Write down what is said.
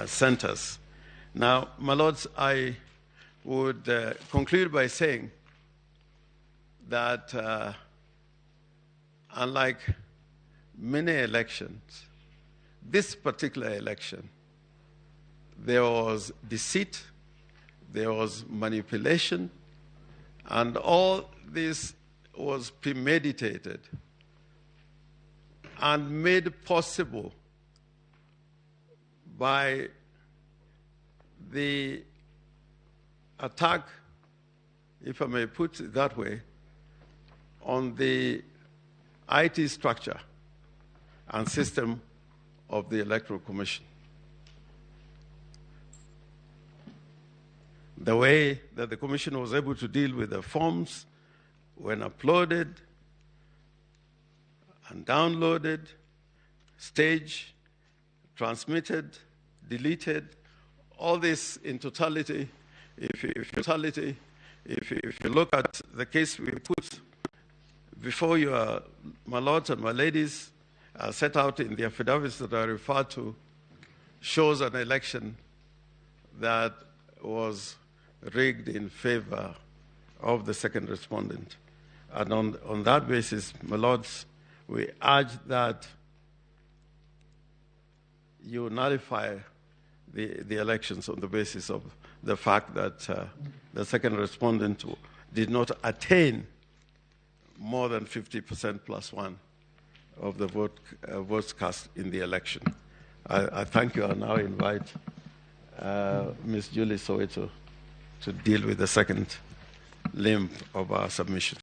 centers. Now, my lords, I would conclude by saying that unlike many elections, this particular election, there was deceit, there was manipulation, and all this was premeditated and made possible by the attack, if I may put it that way, on the IT structure and system of the Electoral Commission. The way that the Commission was able to deal with the forms when uploaded and downloaded, staged, transmitted, deleted, all this in totality, if you look at the case we put before you, my lords and my ladies, set out in the affidavits that I referred to, shows an election that was rigged in favor of the second respondent. And on that basis, my lords, we urge that you nullify the elections on the basis of the fact that the second respondent did not attain more than 50% plus one of the votes cast in the election. I thank you. I now invite Ms. Julie Soweto to deal with the second limb of our submission.